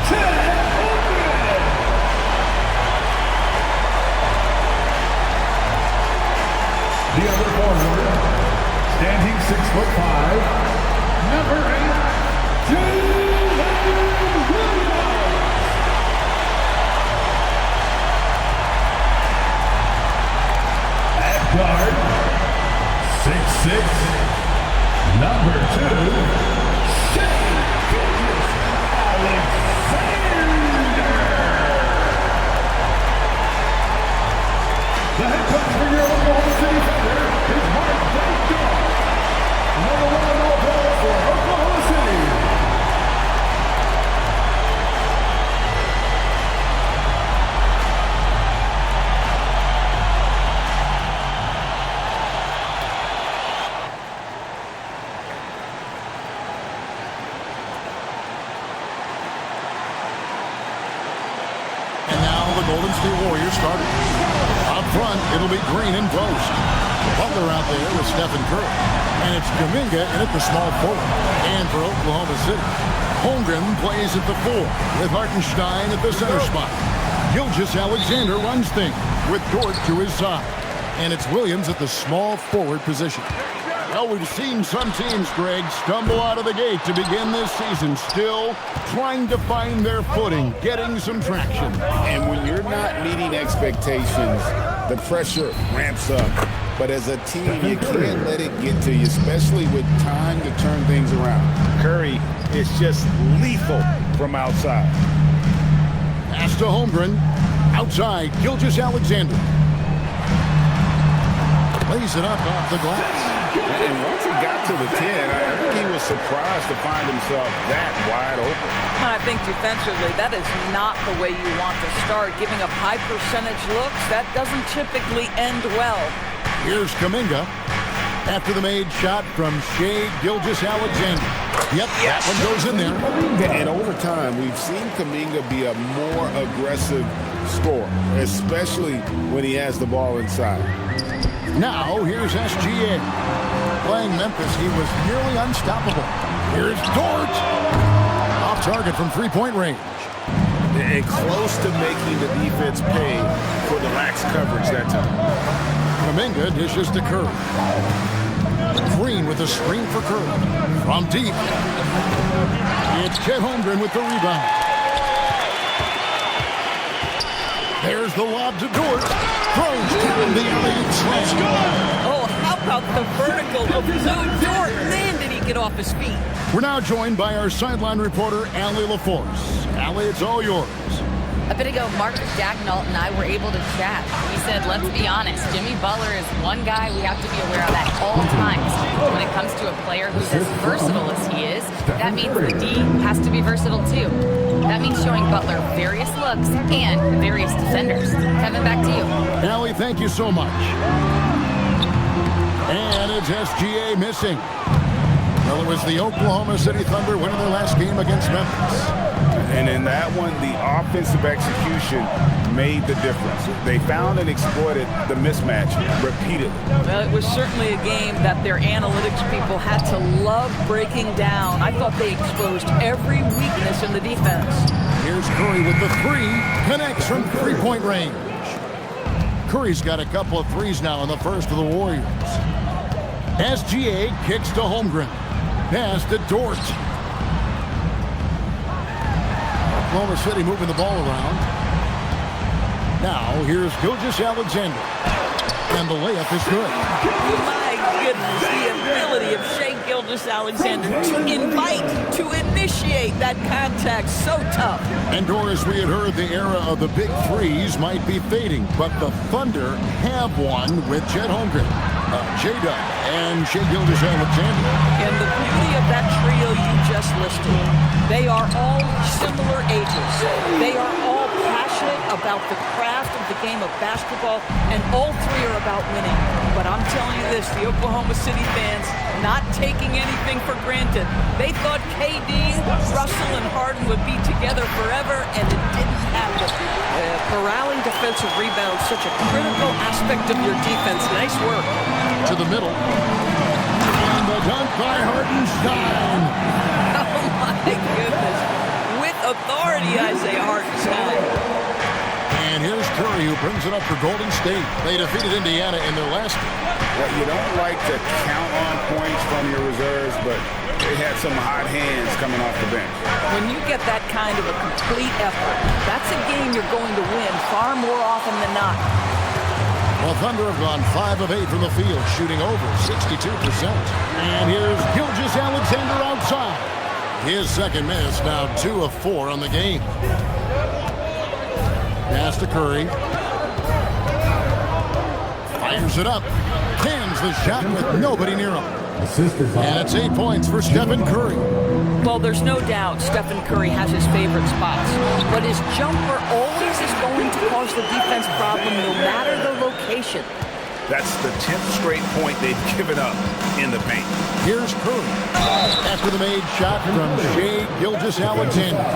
The other forward, standing 6'5", number 8, Williams. At guard, 6'6", number 2, the head coach for your Oklahoma City Thunder is Mark Daigneault, number 1 overall for Oklahoma City. And now the Golden State Warriors starting. Up front, it'll be Green and Post. Butler out there with Stephen Curry. And it's Kuminga in at the small forward. And for Oklahoma City, Holmgren plays at the 4 with Hartenstein at the center spot. Gilgeous-Alexander runs things with Dort to his side. And it's Williams at the small forward position. Well, we've seen some teams, Greg, stumble out of the gate to begin this season, still trying to find their footing, getting some traction. And when you're not meeting expectations, the pressure ramps up. But as a team, you can't let it get to you, especially with time to turn things around. Curry is just lethal from outside. Pass to Holmgren. Outside, Gilgeous-Alexander. Lays it up off the glass. And once he got to the 10, I think he was surprised to find himself that wide open. I think defensively, that is not the way you want to start. Giving up high percentage looks, that doesn't typically end well. Here's Kuminga. After the made shot from Shai Gilgeous-Alexander. Yep, that one goes in there. And over time, we've seen Kuminga be a more aggressive scorer, especially when he has the ball inside. Now, here's SGA. Playing Memphis, he was nearly unstoppable. Here's Dort. Off target from three-point range. And close to making the defense pay for the lax coverage that time. Kuminga dishes to Curry. Green with a screen for Curry. From deep. It's Chet Holmgren with the rebound. There's the lob to Dort. Throws down the alley-oop slam. Oh, how about the vertical of Lou Dort? Man, did he get off his feet. We're now joined by our sideline reporter, Allie LaForce. Allie, it's all yours. A bit ago, Mark Daigneault and I were able to chat. He said, let's be honest, Jimmy Butler is one guy we have to be aware of at all times. When it comes to a player who's as versatile as he is, that means the D has to be versatile too. That means showing Butler various looks and various defenders. Kevin, back to you. Allie, thank you so much. And it's SGA missing. Well, it was the Oklahoma City Thunder winning their last game against Memphis. And in that one, the offensive execution made the difference. They found and exploited the mismatch repeatedly. Well, it was certainly a game that their analytics people had to love breaking down. I thought they exposed every weakness in the defense. Here's Curry with the 3. Connects from three-point range. Curry's got a couple of threes now in the first of the Warriors. SGA kicks to Holmgren. Pass to Dort. Oklahoma City moving the ball around. Now, here's Gilgeous-Alexander. And the layup is good. My goodness, the ability of Shai Gilgeous-Alexander to invite, to initiate that contact, so tough. And Doris, we had heard the era of the big threes might be fading, but the Thunder have one with Chet Holmgren, J-Dub, and Shai Gilgeous-Alexander. And the beauty of that trio you just listed, they are all similar ages. They are all passionate about the craft of the game of basketball, and all three are about winning. But I'm telling you this, the Oklahoma City fans not taking anything for granted. They thought KD, Russell, and Harden would be together forever, and it didn't happen. Corralling defensive rebounds, such a critical aspect of your defense. Nice work. To the middle. And the dunk by Hartenstein. Oh, my goodness. With authority, I brings it up for Golden State. They defeated Indiana in their last game. Well, you don't like to count on points from your reserves, but they had some hot hands coming off the bench. When you get that kind of a complete effort, that's a game you're going to win far more often than not. Well, Thunder have gone 5 of 8 from the field, shooting over 62%. And here's Gilgeous-Alexander outside. His second miss, now 2 of 4 on the game. Pass to Curry. Fires it up. Cans the shot with nobody near him. And it's 8 points for Stephen Curry. Well, there's no doubt Stephen Curry has his favorite spots, but his jumper always is going to cause the defense problem no matter the location. That's the 10th straight point they've given up in the paint. Here's Curry. After the made shot from Shai Gilgeous-Alexander.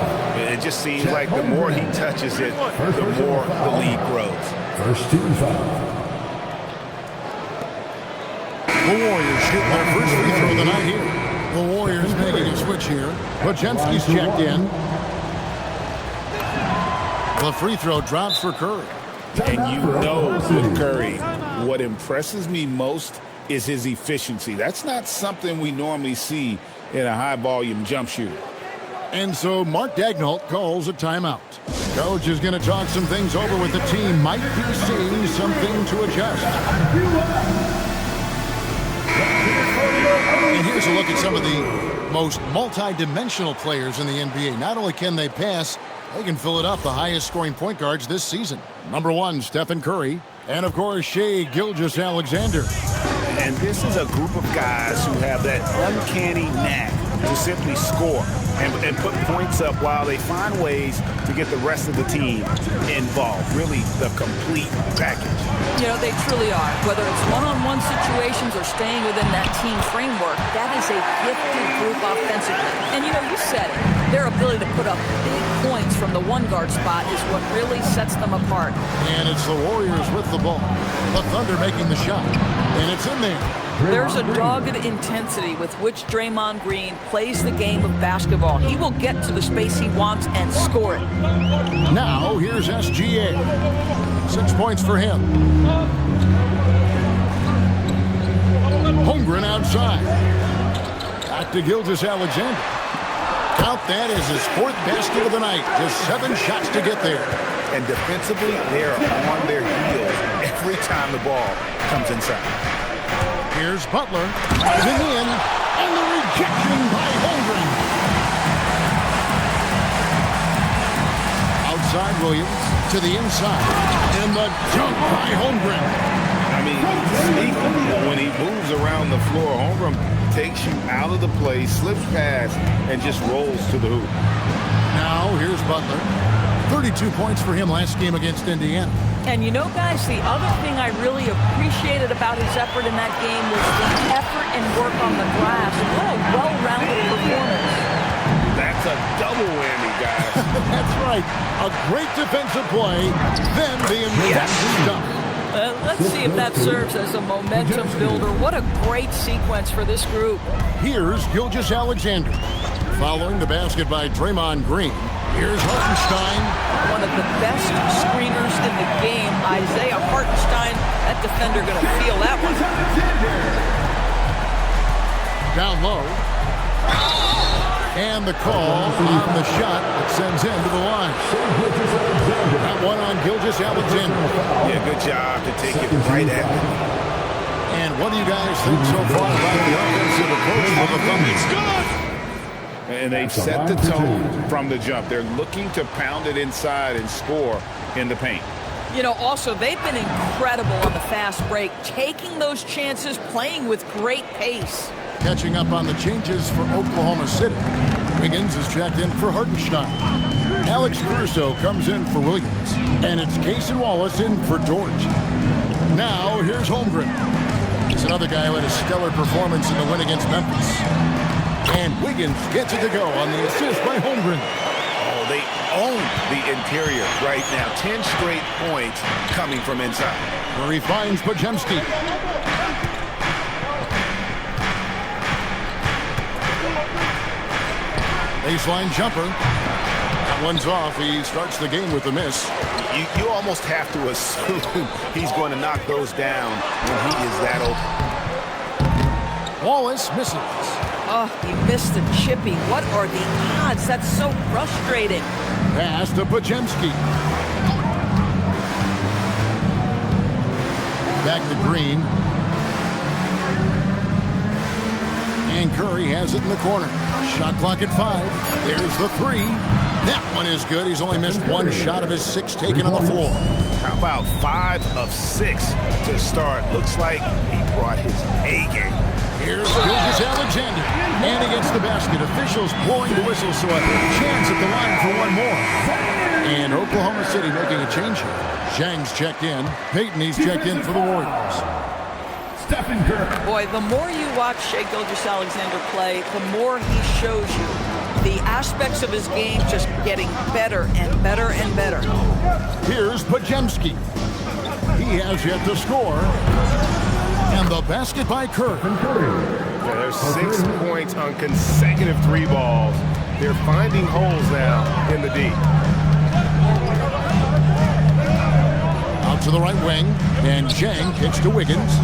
It just seems like the more he touches it, the more the lead grows. First team foul. The Warriors shoot their first free throw of the night here. The Warriors making a switch here. Podziemski's checked in. The free throw drops for Curry. And you know with Curry, what impresses me most is his efficiency. That's not something we normally see in a high-volume jump shooter. And so Mark Daigneault calls a timeout. Coach is going to talk some things over with the team. Might be seeing something to adjust. And here's a look at some of the most multi-dimensional players in the NBA. Not only can they pass, they can fill it up, the highest scoring point guards this season. Number 1, Stephen Curry. And, of course, Shai Gilgeous-Alexander. And this is a group of guys who have that uncanny knack to simply score and put points up while they find ways to get the rest of the team involved. Really the complete package. You know, they truly are. Whether it's one-on-one situations or staying within that team framework, that is a gifted group offensively. And, you know, you said it. Their ability to put up big points from the one-guard spot is what really sets them apart. And it's the Warriors with the ball. The Thunder making the shot. And it's in there. There's a dogged intensity with which Draymond Green plays the game of basketball. He will get to the space he wants and score it. Now, here's SGA. 6 points for him. Holmgren outside. Back to Gilgeous-Alexander. Count that as his 4th basket of the night. Just 7 shots to get there. And defensively, they're on their heels every time the ball comes inside. Here's Butler, driving in, and the rejection by Holmgren. Outside Williams to the inside, and the dunk by Holmgren. I mean, sneaky. When he moves around the floor, Holmgren takes you out of the play, slips past, and just rolls to the hoop. Now, here's Butler. 32 points for him last game against Indiana. And you know, guys, the other thing I really appreciated about his effort in that game was the effort and work on the glass. What a well-rounded performance. That's a double whammy, guys. That's right. A great defensive play, then the impact dunk. Let's see if that serves as a momentum builder. What a great sequence for this group. Here's Gilgeous-Alexander. Following the basket by Draymond Green. Here's Hartenstein. One of the best screeners in the game, Isaiah Hartenstein. That defender going to feel that one. Down low. And the call on the shot that sends him to the line. That one on Gilgeous-Alexander. Yeah, good job to take it right at him. And what do you guys think so far about the offensive approach for the Thunder? It's good! And they've set the tone from the jump. They're looking to pound it inside and score in the paint. You know, also, they've been incredible on the fast break, taking those chances, playing with great pace. Catching up on the changes for Oklahoma City. Wiggins is checked in for Hartenstein. Alex Caruso comes in for Williams. And it's Cason Wallace in for George. Now, here's Holmgren. He's another guy who had a stellar performance in the win against Memphis. And Wiggins gets it to go on the assist by Holmgren. Oh, they own the interior right now. 10 straight points coming from inside. Where he finds Podziemski. Baseline jumper. one's off. He starts the game with a miss. You almost have to assume he's going to knock those down when he is that open. Wallace misses. Oh, he missed the chippy. What are the odds? That's so frustrating. Pass to Pajemski. Back to Green. And Curry has it in the corner. Shot clock at 5. There's the 3. That one is good. He's only missed one shot of his 6 taken on the floor. How about 5 of 6 to start? Looks like he brought his A game. Here's Alexander. And he gets the basket. Officials blowing the whistle, so a chance at the line for one more. And Oklahoma City making a change here. Zhang's checked in. Peyton, he's checked in for the Warriors. Stephen Curry. Boy, the more you watch Shai Gilgeous-Alexander play, the more he shows you the aspects of his game just getting better and better and better. Here's Pajemski. He has yet to score. And the basket by Curry. Yeah, there's 6 points on consecutive 3 balls. They're finding holes now in the D. Out to the right wing. And Zhang kicks to Wiggins.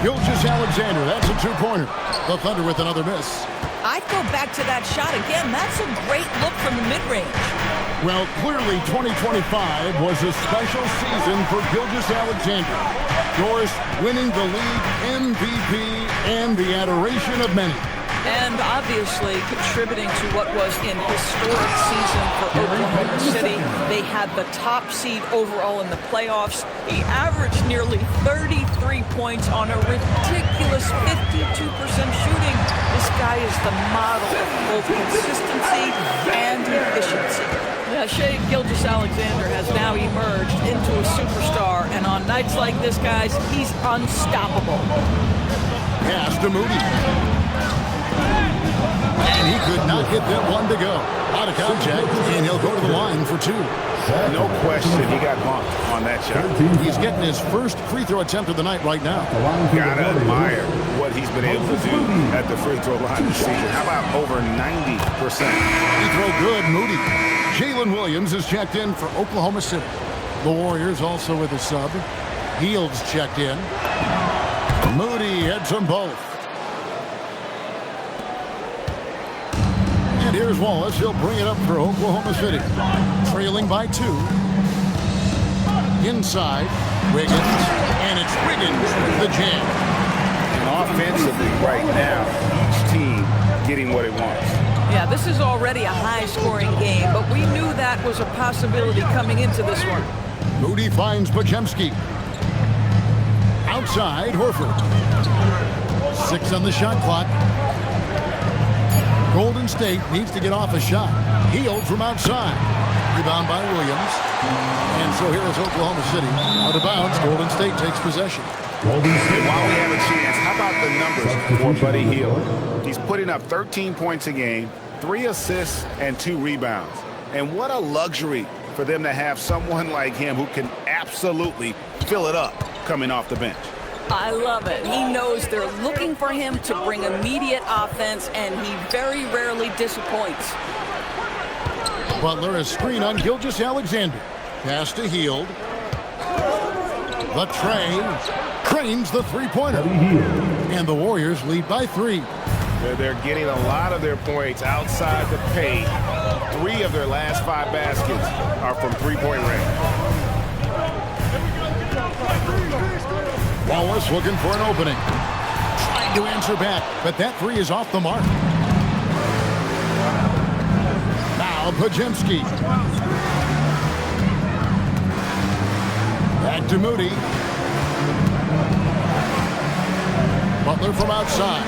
Gilgeous-Alexander, that's a 2-pointer. The Thunder with another miss. I'd go back to that shot again. That's a great look from the mid-range. Well, clearly 2025 was a special season for Gilgeous-Alexander. Of course, winning the league MVP and the adoration of many. And obviously contributing to what was an historic season for Oklahoma City. They had the top seed overall in the playoffs. He averaged nearly 33 points on a ridiculous 52% shooting. This guy is the model of both consistency and efficiency. Yeah, Shai Gilgeous-Alexander has now emerged into a superstar, and on nights like this, guys, he's unstoppable. Pass to Moody. And he could not get that one to go. Out of contact, and he'll go to the line for 2. No question, he got bumped on that shot. He's getting his first free throw attempt of the night right now. Gotta admire what he's been able to do at the free throw line this season. How about over 90%? Free throw good, Moody. Jalen Williams is checked in for Oklahoma City. The Warriors also with a sub. Heald's checked in. Moody heads them both. And here's Wallace. He'll bring it up for Oklahoma City. Trailing by 2. Inside, Wiggins. And it's Wiggins with the jam. And offensively right now, each team getting what it wants. Yeah, this is already a high-scoring game, but we knew that was a possibility coming into this one. Moody finds Pajemski. Outside, Horford. 6 on the shot clock. Golden State needs to get off a shot. Hield from outside. Rebound by Williams. And so here is Oklahoma City. Out of bounds, Golden State takes possession. While we have a chance, how about the numbers for Buddy Hield? He's putting up 13 points a game, 3 assists, and 2 rebounds. And what a luxury for them to have someone like him who can absolutely fill it up coming off the bench. I love it. He knows they're looking for him to bring immediate offense, and he very rarely disappoints. Butler, a screen on Gilgeous-Alexander. Pass to Hield. The tray. Cranes the 3-pointer. And the Warriors lead by 3. They're getting a lot of their points outside the paint. 3 of their last 5 baskets are from 3-point range. Wallace looking for an opening. Trying to answer back, but that 3 is off the mark. Now Pajemski. Back to Moody. Butler from outside.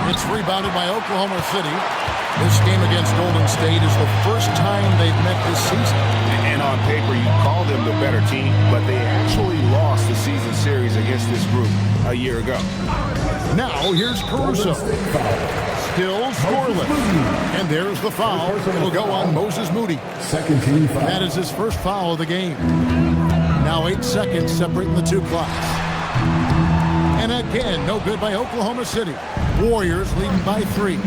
It's rebounded by Oklahoma City. This game against Golden State is the first time they've met this season. And on paper, you call them the better team, but they actually lost the season series against this group a year ago. Now here's Caruso. Still scoreless. And there's the foul. It'll go on Moses Moody. Second team foul. That is his first foul of the game. Now 8 seconds separating the 2 clocks. And again, no good by Oklahoma City. Warriors leading by 3.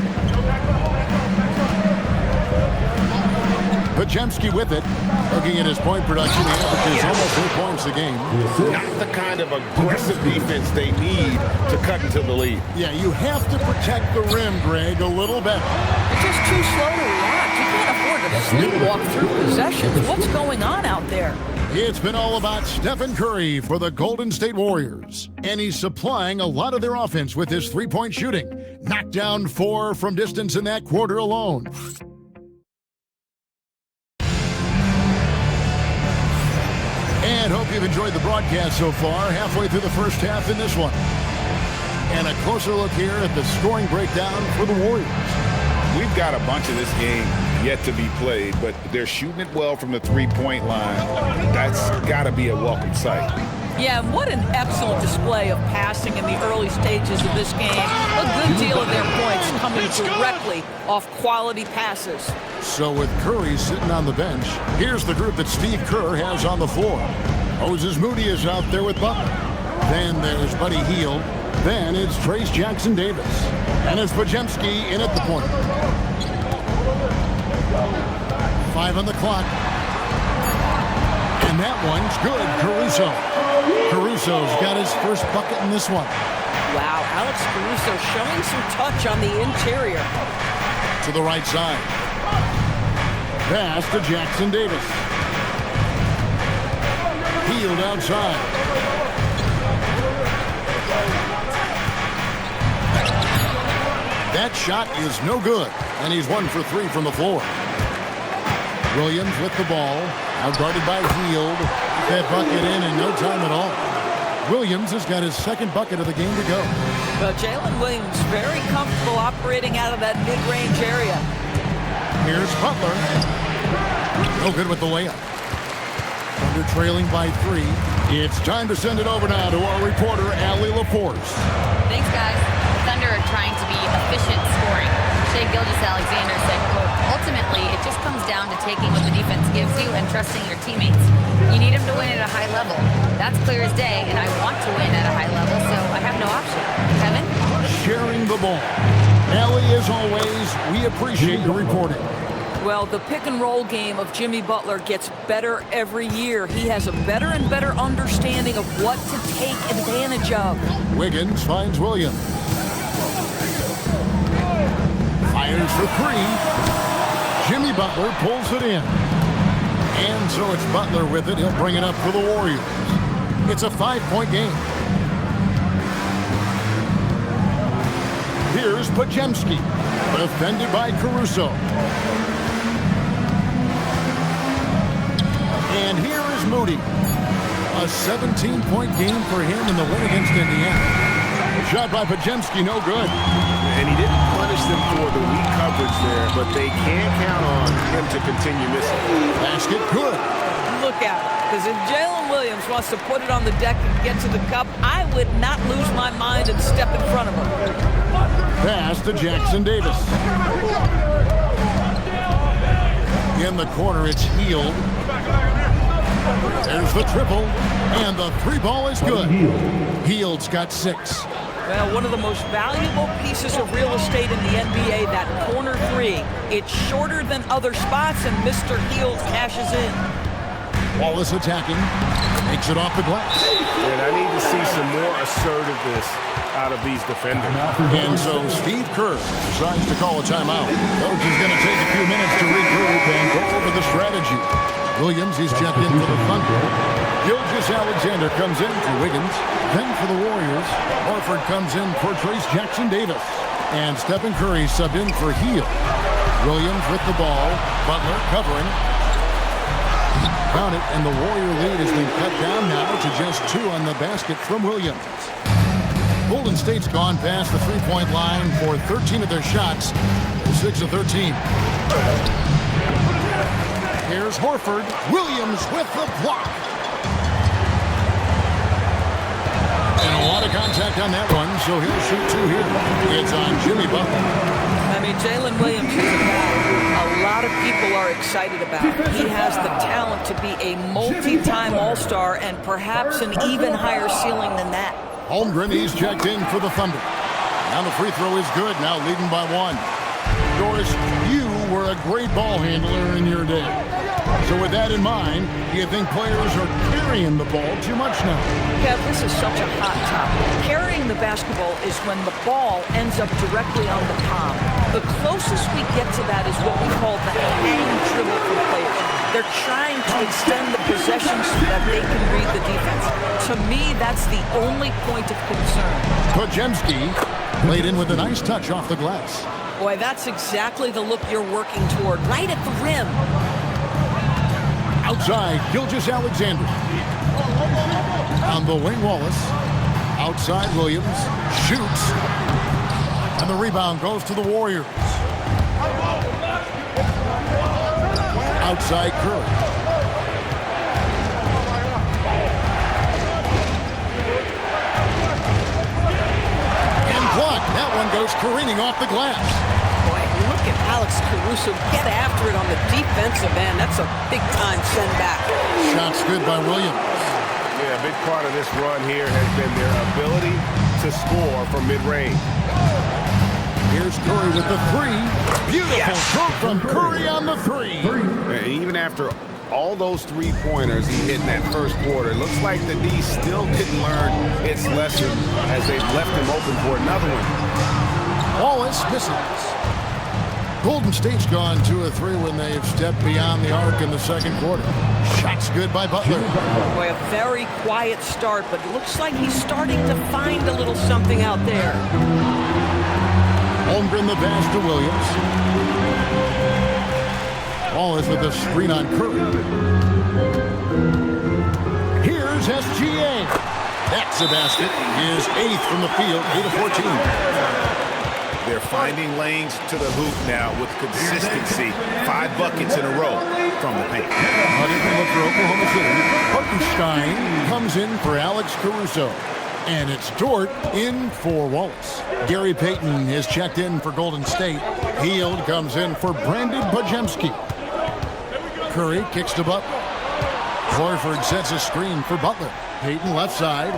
Podziemski with it. Looking at his point production, he averages almost 3 points a game. Not the kind of aggressive defense they need to cut into the lead. Yeah, you have to protect the rim, Greg, a little better. You're just too slow to react. You can't afford to sleepwalk through possessions. What's going on out there? It's been all about Stephen Curry for the Golden State Warriors. And he's supplying a lot of their offense with his three-point shooting. Knocked down 4 from distance in that quarter alone. And hope you've enjoyed the broadcast so far. Halfway through the first half in this one. And a closer look here at the scoring breakdown for the Warriors. We've got a bunch of this game yet to be played, but they're shooting it well from the three-point line. That's got to be a welcome sight. Yeah, and what an excellent display of passing in the early stages of this game. A good deal of their points coming directly off quality passes. So with Curry sitting on the bench, here's the group that Steve Kerr has on the floor. Moses Moody is out there with Butler. Then there's Buddy Hield. Then it's Trace Jackson Davis. And it's Podziemski in at the point. 5 on the clock. And that one's good. Caruso's got his first bucket in this one. Wow, Alex Caruso showing some touch on the interior. To the right side. Pass to Jackson Davis. Hield outside. That shot is no good, and he's 1 for 3 from the floor. Williams with the ball, outguarded by Hield. That bucket in no time at all. Williams has got his second bucket of the game to go. Well, Jalen Williams very comfortable operating out of that mid-range area. Here's Butler. No good with the layup. Thunder trailing by 3. It's time to send it over now to our reporter, Allie LaForce. Thanks, guys. The Thunder are trying to be efficient scoring. Shai Gilgeous-Alexander said, quote, ultimately, it just comes down to taking what the defense gives you and trusting your teammates. You need them to win at a high level. That's clear as day, and I want to win at a high level, so I have no option. Kevin? Sharing the ball. Allie, as always, we appreciate your reporting. Well, the pick-and-roll game of Jimmy Butler gets better every year. He has a better and better understanding of what to take advantage of. Wiggins finds Williams. Fires for 3. Jimmy Butler pulls it in. And so it's Butler with it. He'll bring it up for the Warriors. It's a 5-point game. Here's Podziemski. Defended by Caruso. And here is Moody. A 17-point game for him in the win against Indiana. Shot by Podziemski, no good. And he didn't punish them for the weak coverage there, but they can count on him to continue missing. Basket good. Look out, because if Jalen Williams wants to put it on the deck and get to the cup, I would not lose my mind and step in front of him. Pass to Jackson Davis. In the corner, it's Hield. There's the triple, and the 3-ball is good. Hield's got 6. Well, one of the most valuable pieces of real estate in the NBA, that corner 3. It's shorter than other spots, and Mr. Hield cashes in. Wallace attacking, takes it off the glass. And I need to see some more assertiveness out of these defenders. And so Steve Kerr decides to call a timeout. Coach is going to take a few minutes to regroup and go over the strategy. Williams, he's checked in for the Thunder. Gilgeous-Alexander comes in for Wiggins. Then for the Warriors, Horford comes in for Trace Jackson Davis. And Stephen Curry subbed in for Hield. Williams with the ball. Butler covering. Found it, and the Warrior lead has been cut down now to just 2 on the basket from Williams. Golden State's gone past the three-point line for 13 of their shots. 6 of 13. Here's Horford. Williams with the block. And a lot of contact on that one, so he'll shoot 2 here. It's on Jimmy Butler. I mean, Jalen Williams is a guy a lot of people are excited about. He has the talent to be a multi-time All-Star and perhaps an even higher ceiling than that. Holmgren, he's checked in for the Thunder. Now the free throw is good, now leading by 1. Doris, you were a great ball handler in your day. So with that in mind, do you think players are carrying the ball too much now? Kev, this is such a hot topic. Carrying the basketball is when the ball ends up directly on the palm. The closest we get to that is what we call the hang dribble for players. They're trying to extend the possession so that they can read the defense. To me, that's the only point of concern. Bajemski laid in with a nice touch off the glass. Boy, that's exactly the look you're working toward, right at the rim. Outside, Gilgeous-Alexander. On the wing, Wallace. Outside, Williams. Shoots. And the rebound goes to the Warriors. Outside, Curry. And blocked. That one goes careening off the glass. Boy, look at Alex Caruso get after it on the defensive end. That's a big-time send back. Shots good by Williams. Yeah, a big part of this run here has been their ability to score from mid-range. Here's Curry with the three. Beautiful throw from Curry on the three. And even after all those three-pointers he hit in that first quarter, it looks like the D still didn't learn its lesson as they've left him open for another one. Wallace misses. Golden State's gone 2 of 3 when they've stepped beyond the arc in the second quarter. Shots good by Butler. Boy, a very quiet start, but it looks like he's starting to find a little something out there. Holmgren the pass to Williams. Wallace with a screen on Curry. Here's SGA. That's a basket. His 8th from the field, 8 of 14. They're finding lanes to the hoop now with consistency. 5 buckets in a row from the paint. Huntington look for Oklahoma City. Hartenstein comes in for Alex Caruso. And it's Dort in for Wallace. Gary Payton is checked in for Golden State. Hield comes in for Brandon Bajemski. Curry kicks to Butler. Horford sets a screen for Butler. Payton left side.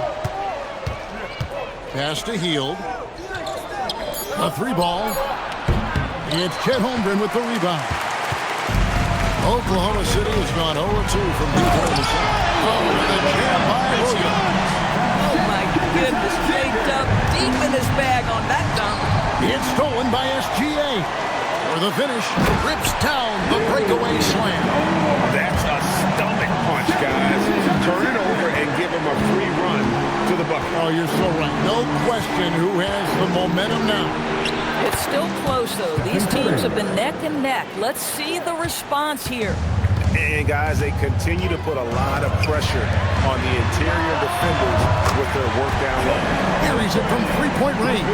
Pass to Hield. A 3-ball. It's Chet Holmgren with the rebound. Oklahoma City has gone 0-2 from deep in the second. Oh, and a jam by Williams. Oh, my goodness. Jay Dub deep in his bag on that dunk. It's stolen by SGA. For the finish, rips down the breakaway slam. That's a stomach punch, guys. Turn it over and give him a free run to the bucket. Oh, you're so right. No question who has the momentum now. It's still close, though. These teams have been neck and neck. Let's see the response here. And, guys, they continue to put a lot of pressure on the interior defenders with their work down low. Here he's it from three-point range.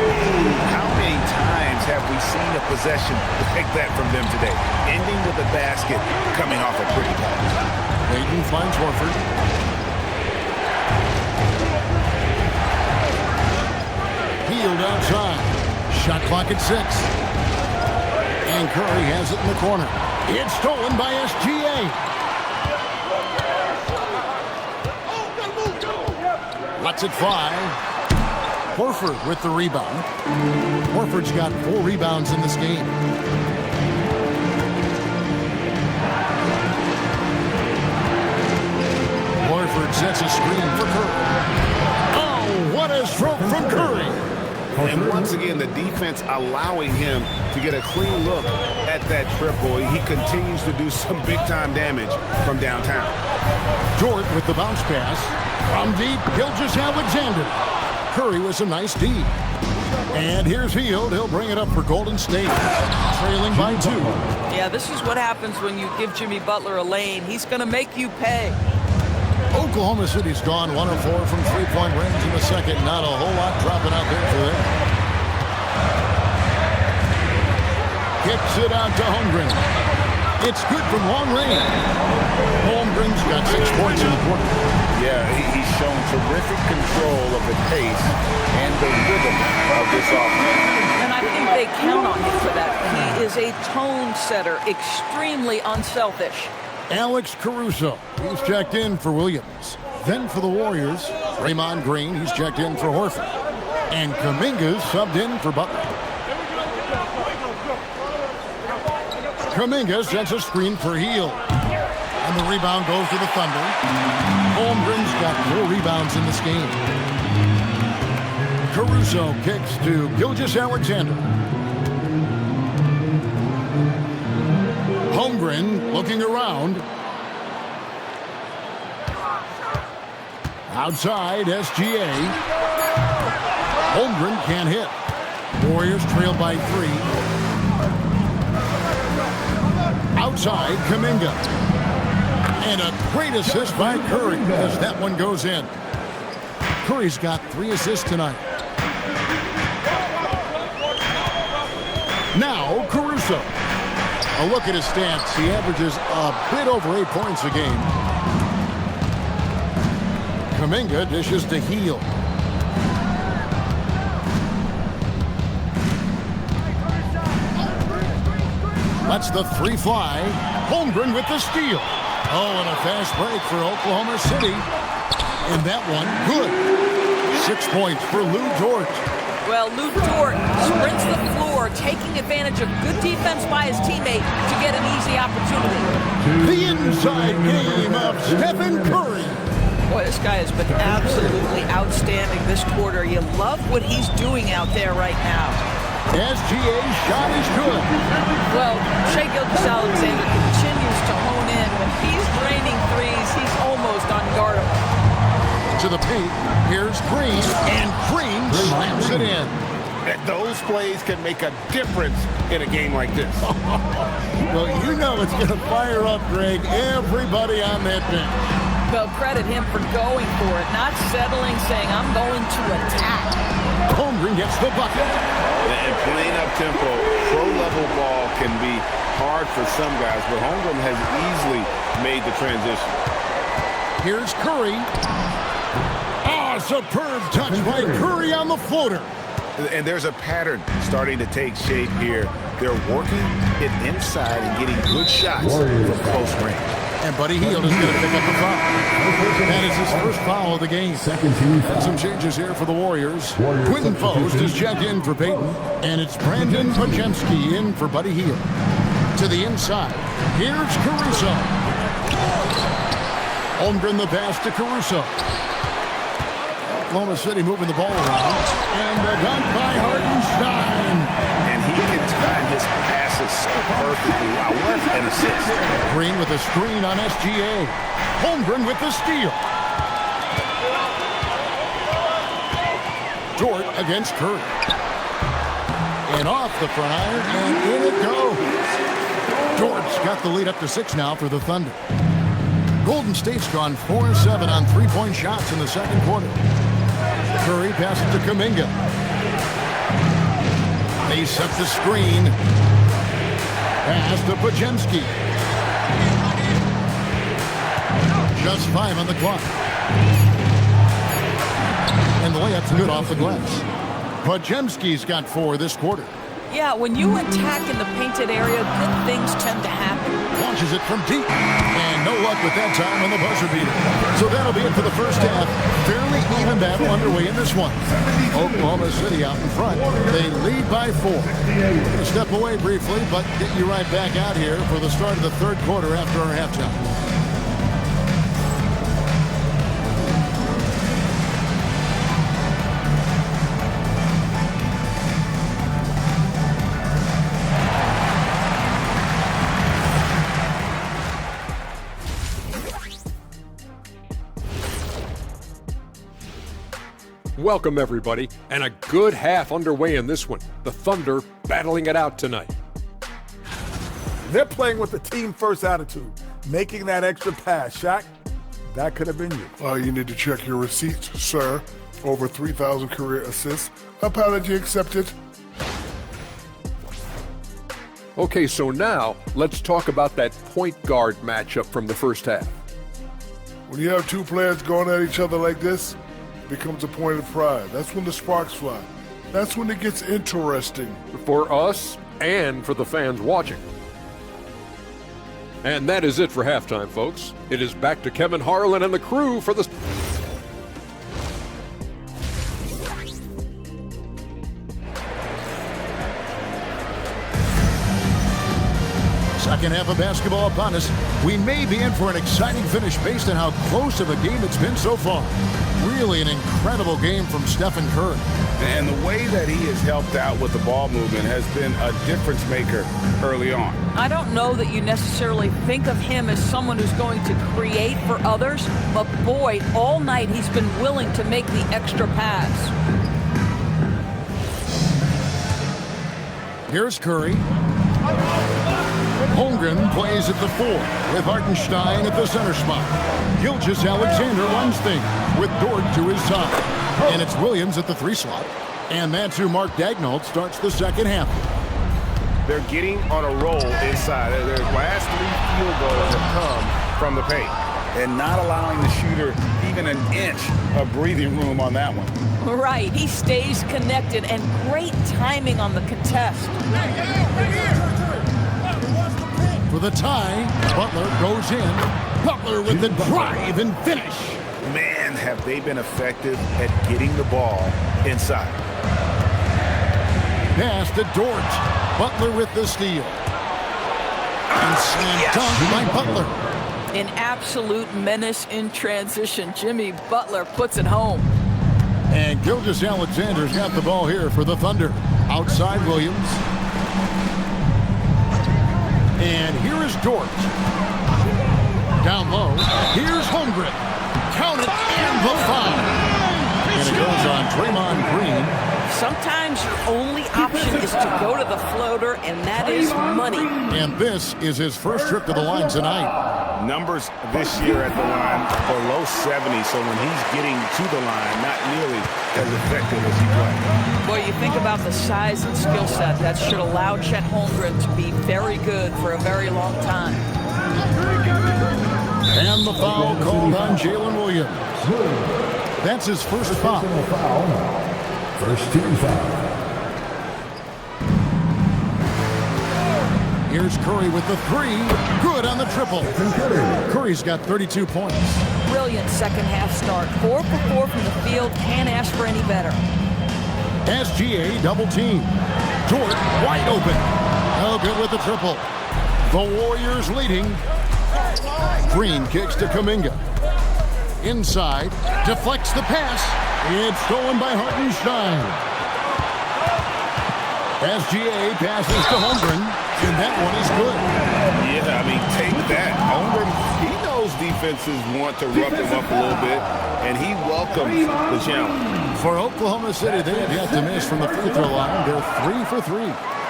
How many times have we seen a possession like that from them today? Ending with a basket coming off a pretty pass. Payton finds Horford. Hield outside. Shot clock at 6. And Curry has it in the corner. It's stolen by SGA. Lets it fly. Horford with the rebound. Horford's got 4 rebounds in this game. Horford sets a screen for Curry. Oh, what a stroke from Curry. And once again, the defense allowing him to get a clean look at that triple. He continues to do some big-time damage from downtown. Dort with the bounce pass. From deep, Gilgeous-Alexander. Curry with some nice D. And here's Hield. He'll bring it up for Golden State. Trailing by 2. Yeah, this is what happens when you give Jimmy Butler a lane. He's going to make you pay. Oklahoma City's gone 1 of 4 from three-point range in the second. Not a whole lot dropping out there for them. Kicks it out to Holmgren. It's good from long range. Holmgren's got 6 points in the quarter. Yeah, he's shown terrific control of the pace and the rhythm of this offense. And I think they count on him for that. He is a tone setter, extremely unselfish. Alex Caruso, he's checked in for Williams. Then for the Warriors, Draymond Green, he's checked in for Horford. And Kuminga's subbed in for Butler. Kuminga sets a screen for Heel. And the rebound goes to the Thunder. Holmgren's got 4 rebounds in this game. Caruso kicks to Gilgeous-Alexander. Holmgren looking around. Outside, SGA. Holmgren can't hit. Warriors trail by 3. Outside, Kuminga. And a great assist by Curry as that one goes in. Curry's got 3 assists tonight. Now, Caruso. A look at his stats. He averages a bit over 8 points a game. Kuminga dishes to Heel. Lets the 3 fly. Holmgren with the steal. Oh, and a fast break for Oklahoma City. And that one, good. 6 points for Lou Dort. Well, Lou Dort sprints the floor, taking advantage of good defense by his teammate to get an easy opportunity. The inside game of Stephen Curry. Boy, this guy has been absolutely outstanding this quarter. You love what he's doing out there right now. SGA's shot is good. Well, Shai Gilgeous-Alexander continues to hone in. When he's draining threes, he's almost unguardable. To the paint, here's Green, and Green slams it in. Those plays can make a difference in a game like this. Well, you know it's going to fire up, Greg, everybody on that bench. Well, credit him for going for it, not settling, saying, I'm going to attack. Holmgren gets the bucket. And playing up-tempo, pro-level ball can be hard for some guys, but Holmgren has easily made the transition. Here's Curry. Superb touch by Curry on the floater. And there's a pattern starting to take shape here. They're working it inside and getting good shots from close range. And Buddy Hield is going to pick up the foul. That is his first foul of the game. And some changes here for the Warriors. Quinton Post is checked in for Peyton. And it's Brandon Pajemski in for Buddy Hield. To the inside. Here's Caruso. Holmgren the pass to Caruso. Oklahoma City moving the ball around. And the dunk by Hartenstein. And he can time his passes so perfectly. Wow, what an assist. Green with a screen on SGA. Holmgren with the steal. Dort against Curry. And off the front, and in it goes. Dort's got the lead up to 6 now for the Thunder. Golden State's gone 4-7 on 3-point shots in the second quarter. Curry passes to Kuminga. They set the screen. Pass to Pajemski. Just 5 on the clock. And the layup's good off the glass. Pajemski's got 4 this quarter. Yeah, when you attack in the painted area, good things tend to happen. Launches it from deep. And no luck with that time on the buzzer beater. So that'll be it for the first half. Fairly even battle underway in this one. Oklahoma City out in front. They lead by 4. We're going to step away briefly, but get you right back out here for the start of the third quarter after our halftime. Welcome, everybody, and a good half underway in this one. The Thunder battling it out tonight. They're playing with the team-first attitude, making that extra pass. Shaq, that could have been you. You need to check your receipts, sir. Over 3,000 career assists. Apology accepted. Okay, so now let's talk about that point guard matchup from the first half. When you have 2 players going at each other like this, it becomes a point of pride. That's when the sparks fly. That's when it gets interesting. For us and for the fans watching. And that is it for halftime, folks. It is back to Kevin Harlan and the crew for the... Second half of basketball upon us. We may be in for an exciting finish based on how close of a game it's been so far. Really an incredible game from Stephen Curry. And the way that he has helped out with the ball movement has been a difference maker early on. I don't know that you necessarily think of him as someone who's going to create for others, but boy, all night he's been willing to make the extra pass. Here's Curry. Holmgren plays at the 4 with Hartenstein at the center spot. Gilgeous-Alexander runs things with Dort to his side. And it's Williams at the 3 slot. And that's who Mark Daigneault starts the second half. They're getting on a roll inside. Their last 3 field goals have come from the paint. And not allowing the shooter even an inch of breathing room on that one. Right, he stays connected, and great timing on the contest. For the tie, Butler goes in. Butler with the drive and finish. Man, have they been effective at getting the ball inside. Pass to Dort. Butler with the steal. And slam dunk by Butler. An absolute menace in transition. Jimmy Butler puts it home. And Gilgeous-Alexander's got the ball here for the Thunder. Outside Williams. And here is Dort. Down low. Here's Holmgren. Count it and the foul. And it goes on Draymond Green. Sometimes your only option is to go to the floater, and that is money. And this is his first trip to the line tonight. Numbers this year at the line below 70, so when he's getting to the line, not nearly as effective as he played. Boy, you think about the size and skill set that should allow Chet Holmgren to be very good for a very long time. And the foul called on Jalen Williams. That's his first foul. First team foul. Here's Curry with the 3. Good on the triple. Curry's got 32 points. Brilliant second half start. 4 for 4 from the field. Can't ask for any better. SGA double team. Dort wide open. Elgin with the triple. The Warriors leading. Green kicks to Kuminga. Inside. Deflects the pass. It's stolen by Hartenstein. SGA passes to Holmgren, and that one is good. Yeah, I mean, take that. Holmgren, he knows defenses want to rough him up a little bit, and he welcomes the challenge. For Oklahoma City, they have yet to miss from the free throw line. They're 3 for 3.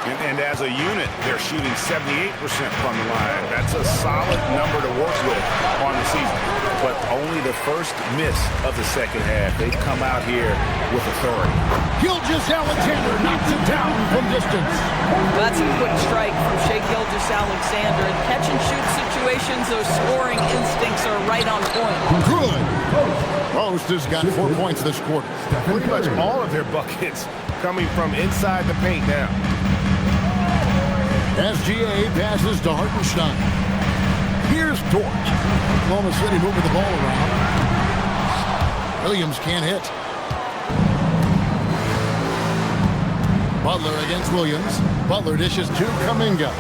And as a unit, they're shooting 78% from the line. That's a solid number to work with on the season. But only the first miss of the second half. They've come out here with authority. Gilgeous-Alexander knocks it down from distance. That's a quick strike from Shai Gilgeous-Alexander. In catch-and-shoot situations, those scoring instincts are right on point. Good. Post has got 4 points this quarter. Pretty much all of their buckets coming from inside the paint now. SGA passes to Hartenstein. Here's Dort. Oklahoma City moving the ball around. Williams can't hit. Butler against Williams. Butler dishes to Kuminga.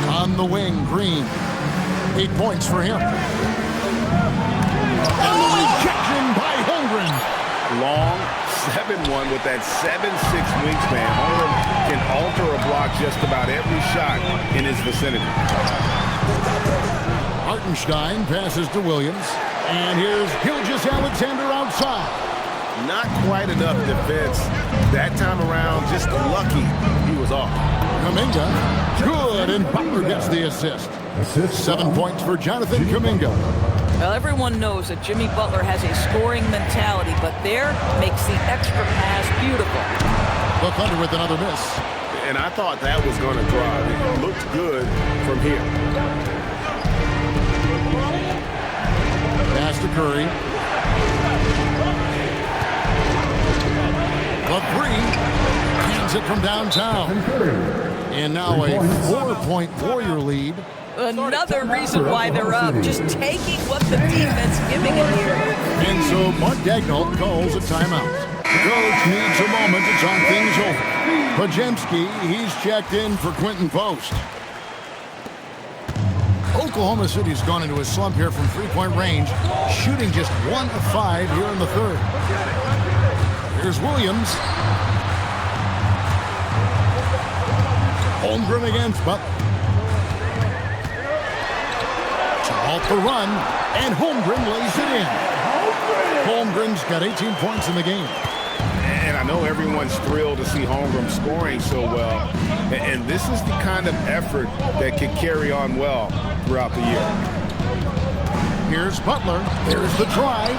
On the wing, Green. 8 points for him. And the rejection by Holmgren. Long 7-1 with that 7'6" wingspan. Holmgren can alter a block just about every shot in his vicinity. Hartenstein passes to Williams. And here's Gilgeous-Alexander outside. Not quite enough defense that time around. Just lucky he was off. Kuminga, good, and Butler gets the assist. 7 points for Jonathan Kuminga. Well, everyone knows that Jimmy Butler has a scoring mentality, but there makes the extra pass beautiful. The Thunder with another miss. And I thought that was going to drive. It looked good from here. Pass to Curry. The 3. Hands it from downtown. And now a 4-point Warrior lead. Another reason why they're up. Just taking what the defense giving it here. And so Mark Daigneault calls a timeout. The coach needs a moment to talk things over. Pajemski, he's checked in for Quentin Post. Oklahoma City's gone into a slump here from three-point range, shooting just 1 of 5 here in the third. Here's Williams. Holmgren against Butler. To halt the run, and Holmgren lays it in. Holmgren's got 18 points in the game. And I know everyone's thrilled to see Holmgren scoring so well. And this is the kind of effort that can carry on well throughout the year. Here's Butler. There's the drive.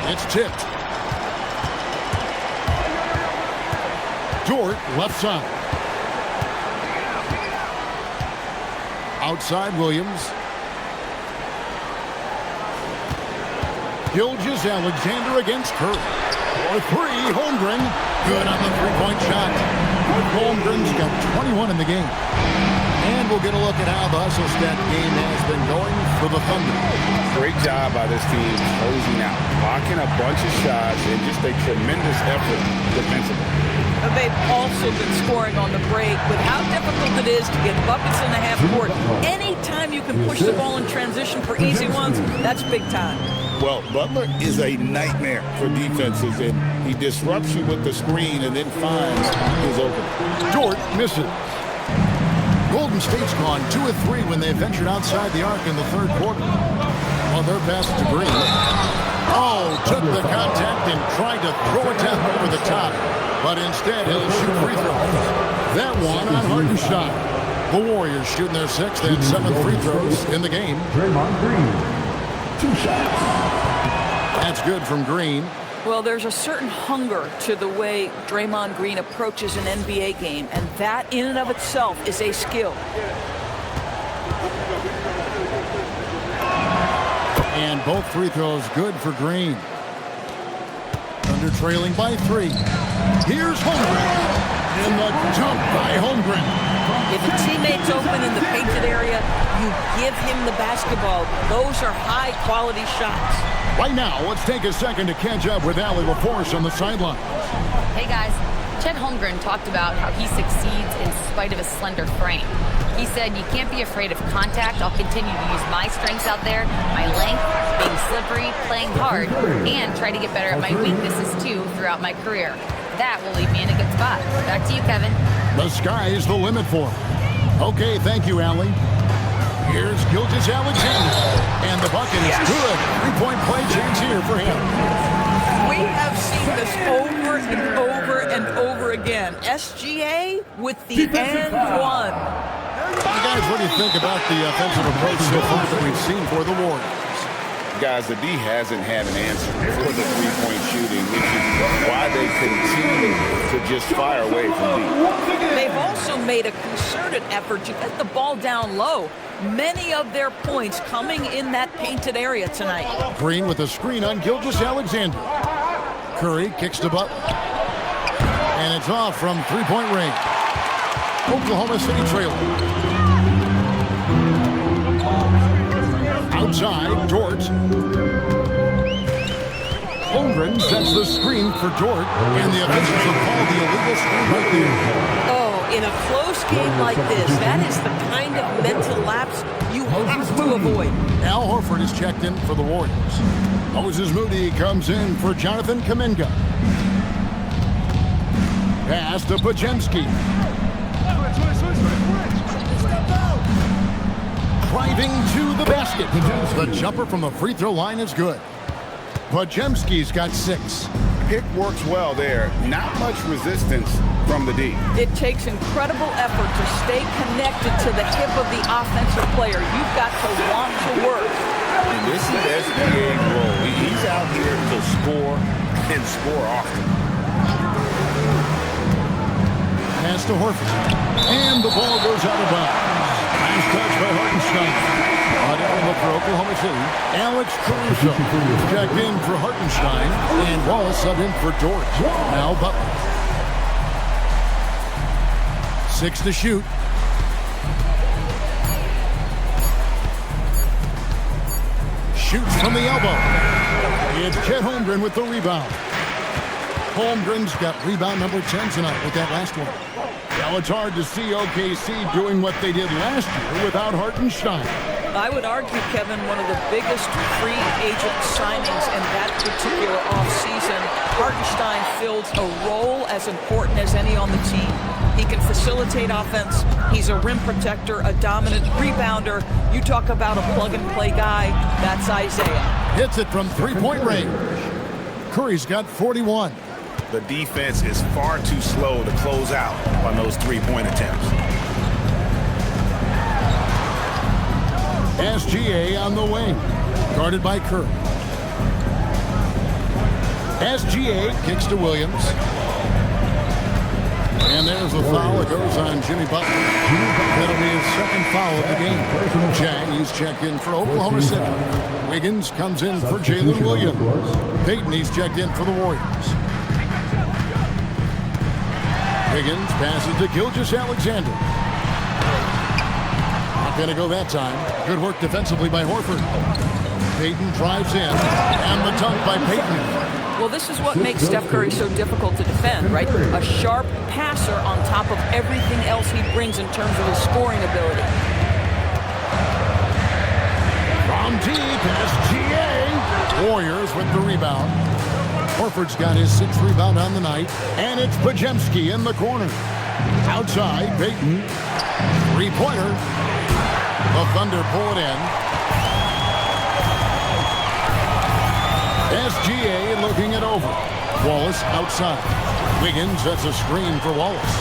It's tipped. Dort, left side. Outside Williams. Gilgeous-Alexander against Curry. For three, Holmgren. Good on the three-point shot. Holmgren's got 21 in the game. And we'll get a look at how the hustle stat game has been going for the Thunder. Great job by this team closing out, blocking a bunch of shots, and just a tremendous effort defensively. They've also been scoring on the break. With how difficult it is to get buckets in the half court, anytime you can push the ball in transition for easy ones, that's big time. Well, Butler is a nightmare for defenses, and he disrupts you with the screen and then finds his opening. Dort misses. Golden State's gone 2 of 3 when they ventured outside the arc in the third quarter. Well, their pass to Green. Oh, took the contact and tried to throw it down over the top. But instead, he'll shoot free throws. That one on Hartenstein. The Warriors shooting their 6th and 7th free throws in the game. Draymond Green, 2 shots. That's good from Green. Well, there's a certain hunger to the way Draymond Green approaches an NBA game, and that in and of itself is a skill. And both free throws good for Green. Thunder trailing by 3. Here's Holmgren. And the dunk by Holmgren. If a teammate's open in the painted area, you give him the basketball. Those are high-quality shots. Right now, let's take a second to catch up with Allie LaForce on the sideline. Hey guys, Chet Holmgren talked about how he succeeds in spite of his slender frame. He said, "You can't be afraid of contact. I'll continue to use my strengths out there, my length, being slippery, playing hard, and try to get better at my weaknesses too throughout my career. That will leave me in a good spot." Back to you, Kevin. The sky is the limit for him. Okay, thank you, Allie. Here's Gilgeous-Alexander. And the bucket is good. 3-point play chance here for him. We have seen this over and over and over again. SGA with the and one. Hey guys, what do you think about the offensive approach so far that we've seen for the Warriors? Guys, the D hasn't had an answer for the three-point shooting, which is why they continue to just fire away from deep. They've also made a concerted effort to get the ball down low. Many of their points coming in that painted area tonight. Green with a screen on Gilgeous-Alexander. Curry kicks to Butler. And it's off from three-point range. Oklahoma City trailing. Outside, Dort. Holmgren sets the screen for Dort, and the officials have called the illegal screen right there. Oh, in a close game like this, that is the kind of mental lapse you have to avoid. Al Horford is checked in for the Warriors. Moses Moody comes in for Jonathan Kuminga. Pass to Pajemski. Driving to the basket. The jumper from the free throw line is good. Pajemski's got 6. Pick works well there. Not much resistance from the D. It takes incredible effort to stay connected to the hip of the offensive player. You've got to want to work. And this is SGA's role. He's out here to score and score often. Pass to Horford. And the ball goes out of bounds. Nice touch by Hartenstein. On every look for Oklahoma City. Alex Caruso checked in for Hartenstein. And Wallace subbed in for Dort. Now Butler. 6 to shoot. Shoots from the elbow. It's Chet Holmgren with the rebound. Holmgren's got rebound number 10 tonight with that last one. Well, it's hard to see OKC doing what they did last year without Hartenstein. I would argue, Kevin, one of the biggest free agent signings in that particular offseason. Hartenstein fills a role as important as any on the team. He can facilitate offense. He's a rim protector, a dominant rebounder. You talk about a plug-and-play guy, that's Isaiah. Hits it from three-point range. Curry's got 41. The defense is far too slow to close out on those three-point attempts. SGA on the wing, guarded by Curry. SGA kicks to Williams. And there's the foul that goes on Jimmy Butler. That'll be his second foul of the game. Chang, he's checked in for Oklahoma City. Wiggins comes in for Jalen Williams. Payton, he's checked in for the Warriors. Wiggins passes to Gilgeous-Alexander. Not going to go that time. Good work defensively by Horford. Payton drives in, and the dunk by Payton. Well, this is what makes Steph Curry so difficult to defend, right? A sharp passer on top of everything else he brings in terms of his scoring ability. From deep, SGA. Warriors with the rebound. Horford's got his 6th rebound on the night, and it's Podziemski in the corner. Outside, Payton. Three-pointer. The Thunder pull it in. SGA looking it over. Wallace outside. Wiggins, that's a screen for Wallace.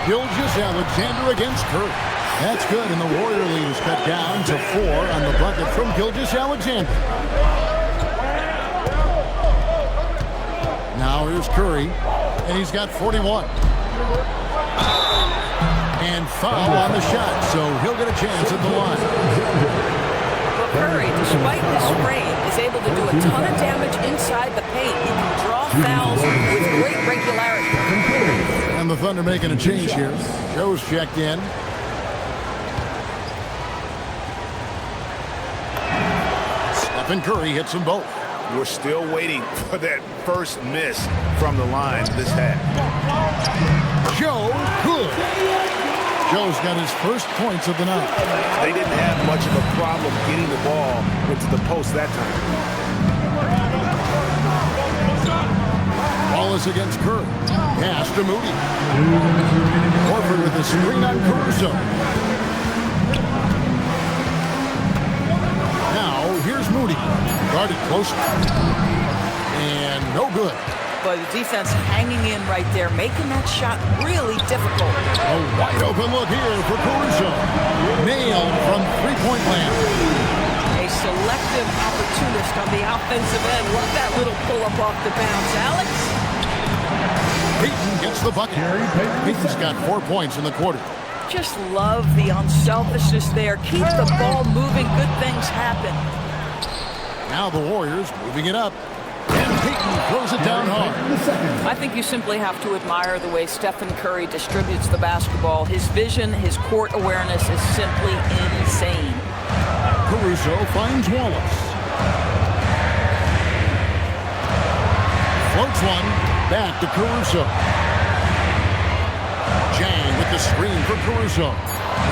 Gilgeous-Alexander against Curry. That's good, and the Warrior lead is cut down to 4 on the bucket from Gilgeous-Alexander. Now here's Curry, and he's got 41. And foul on the shot, so he'll get a chance at the line. Curry, despite his sprain, is able to do a ton of damage inside the paint. He can draw fouls with great regularity. And the Thunder making a change here. Joe's checked in. Stephen Curry hits them both. We're still waiting for that first miss from the line this half. Joe, good. Joe's got his first points of the night. They didn't have much of a problem getting the ball into the post that time. Wallace against Curry. Pass to Moody. Horford with the screen on Caruso. Now, here's Moody. Guarded closely. And no good. But the defense hanging in right there, making that shot really difficult. A wide open look here for Caruso. Nailed from three-point land. A selective opportunist on the offensive end. Love that little pull-up off the bounce. Alex? Payton gets the bucket. Payton's got 4 points in the quarter. Just love the unselfishness there. Keep the ball moving. Good things happen. Now the Warriors moving it up. And Payton throws it down hard. I think you simply have to admire the way Stephen Curry distributes the basketball. His vision, his court awareness is simply insane. Caruso finds Wallace. Floats one. Back to Caruso. Chang with the screen for Caruso.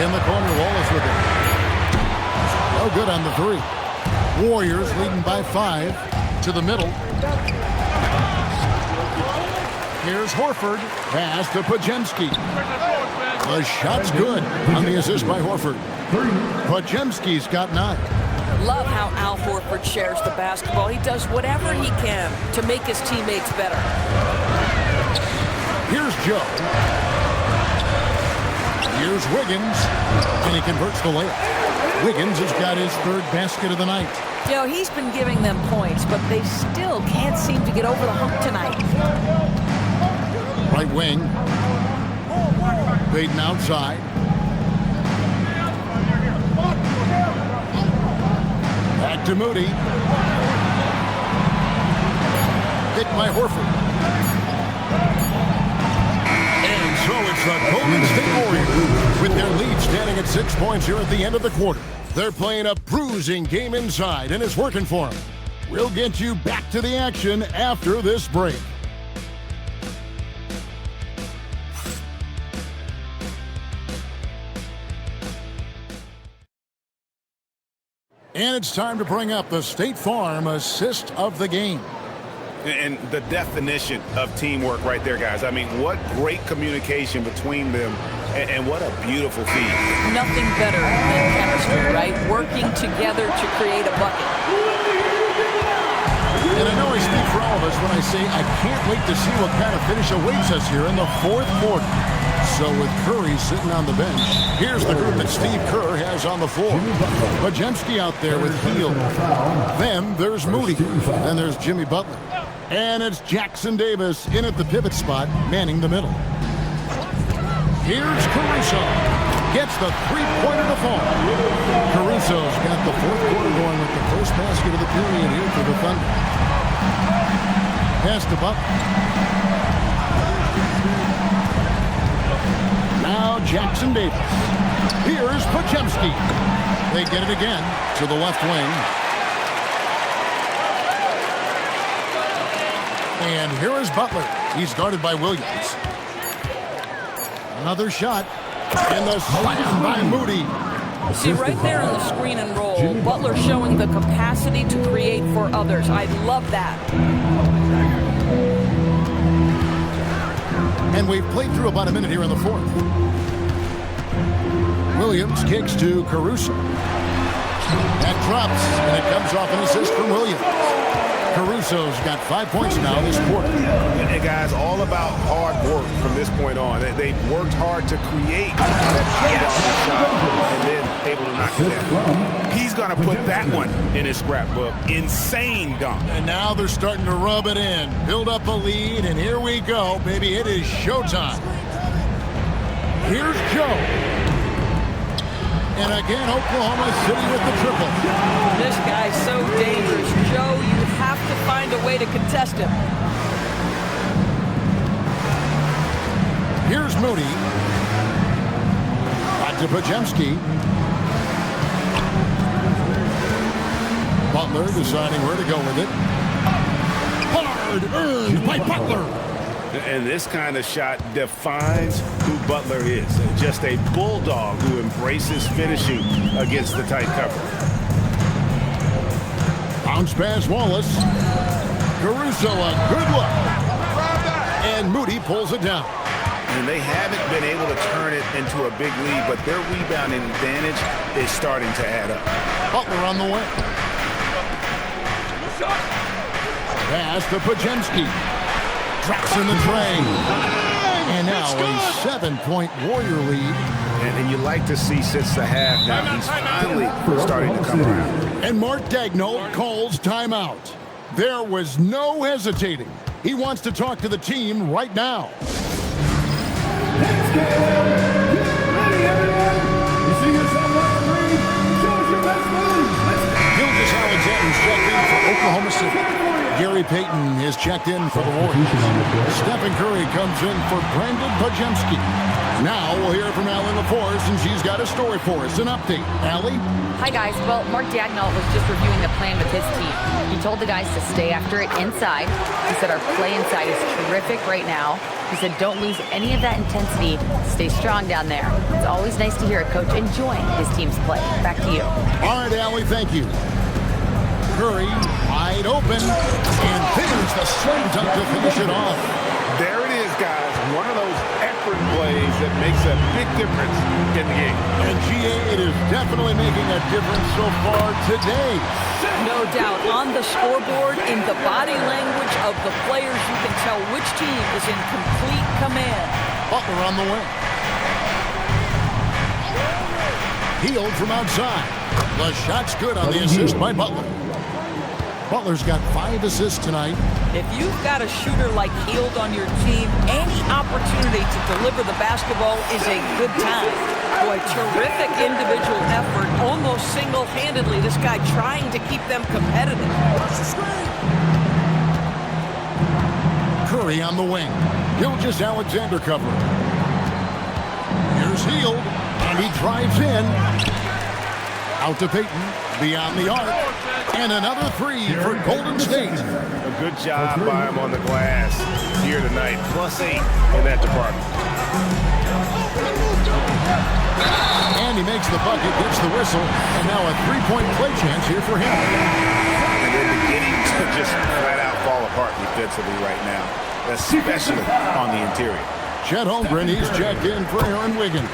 In the corner, Wallace with it. No good on the three. Warriors leading by 5. To the middle. Here's Horford. Pass to Podziemski. The shot's good on the assist by Horford. Podziemski's got 9. Love how Al Horford shares the basketball. He does whatever he can to make his teammates better. Here's Joe. Here's Wiggins. And he converts the layup. Wiggins has got his 3rd basket of the night. You know, he's been giving them points, but they still can't seem to get over the hump tonight. Right wing. Payton outside. Back to Moody. Hit by Horford. And so it's the Golden State Warriors with their lead standing at 6 points here at the end of the quarter. They're playing a bruising game inside, and it's working for them. We'll get you back to the action after this break. And it's time to bring up the State Farm assist of the game. And the definition of teamwork right there, guys. I mean, what great communication between them, and what a beautiful feed. Nothing better than chemistry, right? Working together to create a bucket. And I know I speak for all of us when I say I can't wait to see what kind of finish awaits us here in the fourth quarter. So with Curry sitting on the bench, here's the group that Steve Kerr has on the floor. Bajemski out there with Hield. Then there's Moody. Then there's Jimmy Butler. And it's Jackson Davis in at the pivot spot, manning the middle. Here's Caruso. Gets the three-pointer to fall. Caruso's got the fourth quarter going with the first basket of the period here for the Thunder. Pass to Butler. Now Jackson Davis. Here's Bajemski. They get it again to the left wing. And here is Butler. He's guarded by Williams. Another shot. And the slam by Moody. See, right there on the screen and roll, Butler showing the capacity to create for others. I love that. And we've played through about a minute here in the fourth. Williams kicks to Caruso. That drops, and it comes off an assist from Williams. Caruso's got 5 points now this quarter. And guys, all about hard work from this point on. They've worked hard to create that shot and then able to knock it down. He's going to put that one in his scrapbook. Insane dunk. And now they're starting to rub it in, build up a lead, and here we go, baby. It is showtime. Here's Joe. And again, Oklahoma City with the triple. This guy's so dangerous. Joe, you have to find a way to contest him. Here's Moody. Back to Bajemski. Butler deciding where to go with it. Hard earned by Butler. And this kind of shot defines who Butler is. Just a bulldog who embraces finishing against the tight cover. Bounce pass Wallace. Caruso a good look. And Moody pulls it down. And they haven't been able to turn it into a big lead, but their rebounding advantage is starting to add up. Butler on the way. Pass to Bajemski. Drops in the tray. And now a 7-point Warrior lead. And you like to see since the half now, he's finally starting to come around. And Mark Daigneault calls timeout. There was no hesitating. He wants to talk to the team right now. Let's get ready, everyone. You see yourself on the ring. Show us your best move. Gilgeous Alexander's checked in for Oklahoma City. Gary Payton is checked in for the Warriors. Stephen Curry comes in for Brandon Bajemski. Now we'll hear from Allie LaForce, and she's got a story for us. An update. Allie? Hi, guys. Well, Mark Daigneault was just reviewing the plan with his team. He told the guys to stay after it inside. He said our play inside is terrific right now. He said don't lose any of that intensity. Stay strong down there. It's always nice to hear a coach enjoying his team's play. Back to you. All right, Allie, thank you. Curry wide open, and there's the slam dunk to finish it off. There it is, guys. One of those effort plays that makes a big difference in the game. And GA, it is definitely making a difference so far today. No doubt. On the scoreboard, in the body language of the players, you can tell which team is in complete command. Butler on the wing. Hield from outside. The shot's good on the assist by Butler. Butler's got 5 assists tonight. If you've got a shooter like Hield on your team, any opportunity to deliver the basketball is a good time. Boy, terrific individual effort, almost single-handedly, this guy trying to keep them competitive. Curry on the wing. Gilgeous Alexander covering. Here's Hield, and he drives in. Out to Payton, beyond the arc, and another three for Golden State. A good job by him on the glass here tonight. +8 in that department. And he makes the bucket, gets the whistle, and now a three-point play chance here for him. And they're beginning to just flat out fall apart defensively right now, especially on the interior. Chet Holmgren, he's checked in for Aaron Wiggins.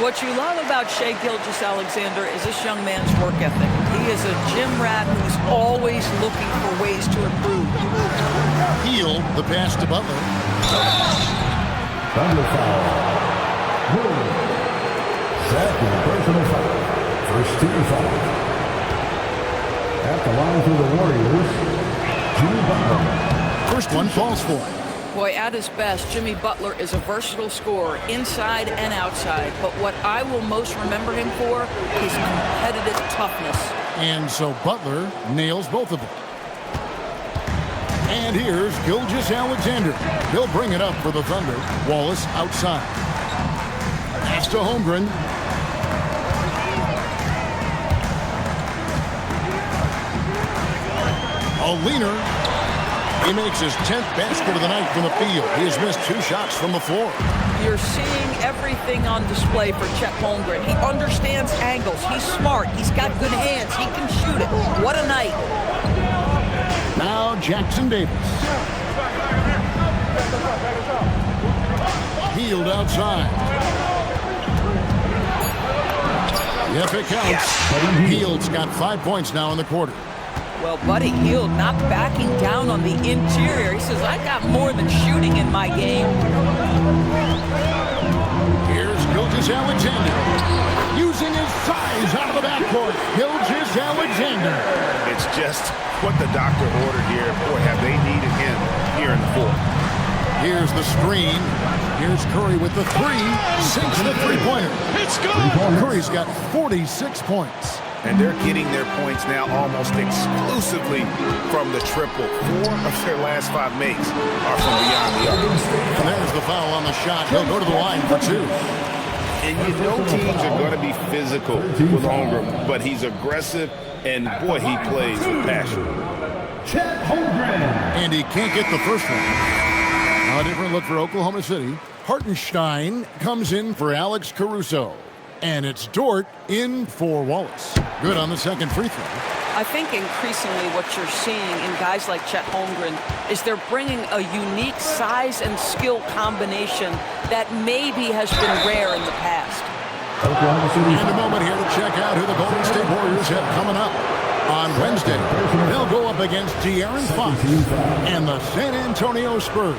What you love about Shai Gilgeous-Alexander is this young man's work ethic. He is a gym rat who's always looking for ways to improve. Hield the pass to Butler. Thunder foul. Second personal foul. First team foul. At the line for the Warriors, Jimmy Butler. First one falls for him. Boy, at his best, Jimmy Butler is a versatile scorer, inside and outside. But what I will most remember him for is competitive toughness. And so Butler nails both of them. And here's Gilgeous-Alexander. He'll bring it up for the Thunder. Wallace outside. Pass to Holmgren. A leaner. He makes his 10th basket of the night from the field. He has missed 2 shots from the floor. You're seeing everything on display for Chet Holmgren. He understands angles. He's smart. He's got good hands. He can shoot it. What a night. Now Jackson Davis. Hield outside. Yep, it counts. Yes. Hield's got 5 points now in the quarter. Well, Buddy Hield not backing down on the interior. He says, I got more than shooting in my game. Here's Gilgeous-Alexander. Using his size out of the backcourt. Gilgeous-Alexander. It's just what the doctor ordered here. Boy, have they needed him here in the fourth. Here's the screen. Here's Curry with the three. Sinks the three-pointer. It's good. Curry's got 46 points. And they're getting their points now almost exclusively from the triple. 4 of their last 5 makes are from beyond the arc. And there's the foul on the shot. He'll go to the line for 2. And you know teams are going to be physical with Holmgren, but he's aggressive, and boy, he plays with passion. Chet Holmgren. And he can't get the first one. A different look for Oklahoma City. Hartenstein comes in for Alex Caruso. And it's Dort in for Wallace. Good on the second free throw. I think increasingly what you're seeing in guys like Chet Holmgren is they're bringing a unique size and skill combination that maybe has been rare in the past. And a moment here to check out who the Golden State Warriors have coming up. On Wednesday, they'll go up against De'Aaron Fox and the San Antonio Spurs.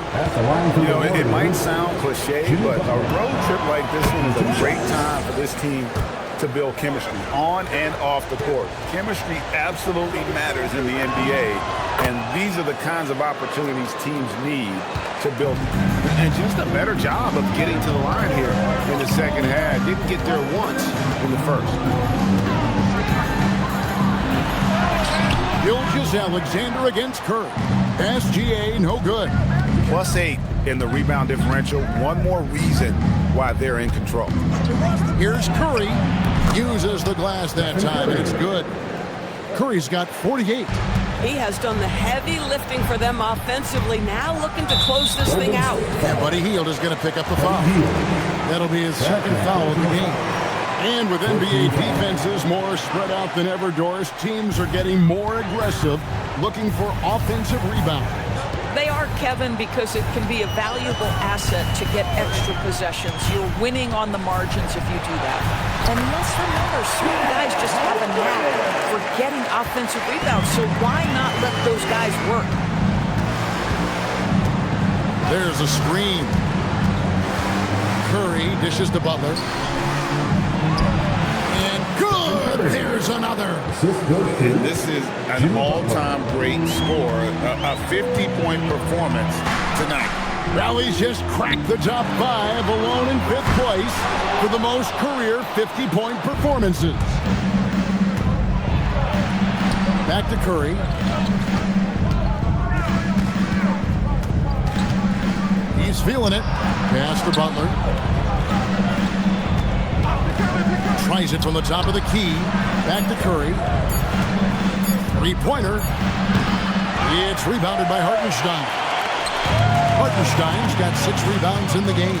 You know, it might sound cliche, but a road trip like this one is a great time for this team to build chemistry on and off the court. Chemistry absolutely matters in the NBA, and these are the kinds of opportunities teams need to build. And just a better job of getting to the line here in the second half. Didn't get there once in the first. Gilgeous-Alexander against Curry. SGA, no good. +8 in the rebound differential. One more reason why they're in control. Here's Curry. Uses the glass that time, and it's good. Curry's got 48. He has done the heavy lifting for them offensively, now looking to close this thing out. And Buddy Hield is going to pick up the foul. That'll be his second foul of the game. And with NBA defenses more spread out than ever, Doris, teams are getting more aggressive, looking for offensive rebounds. They are, Kevin, because it can be a valuable asset to get extra possessions. You're winning on the margins if you do that. And let's remember, some guys just have a knack for getting offensive rebounds, so why not let those guys work? There's a screen. Curry dishes to Butler. There's another. And this is an all-time great score, a 50-point performance tonight. Rally's just cracked the top 5, alone in 5th place for the most career 50-point performances. Back to Curry. He's feeling it. Pass to Butler. Tries it from the top of the key. Back to Curry. Three-pointer. It's rebounded by Hartenstein. Hartenstein's got 6 rebounds in the game.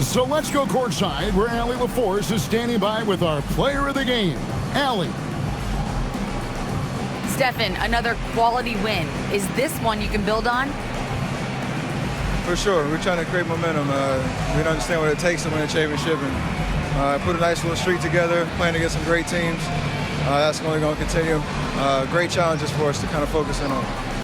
So let's go courtside where Allie LaForce is standing by with our player of the game. Allie. Stefan, another quality win. Is this one you can build on? For sure. We're trying to create momentum. We understand what it takes to win a championship, and put a nice little streak together, playing against some great teams. That's only going to continue. Great challenges for us to kind of focus in on.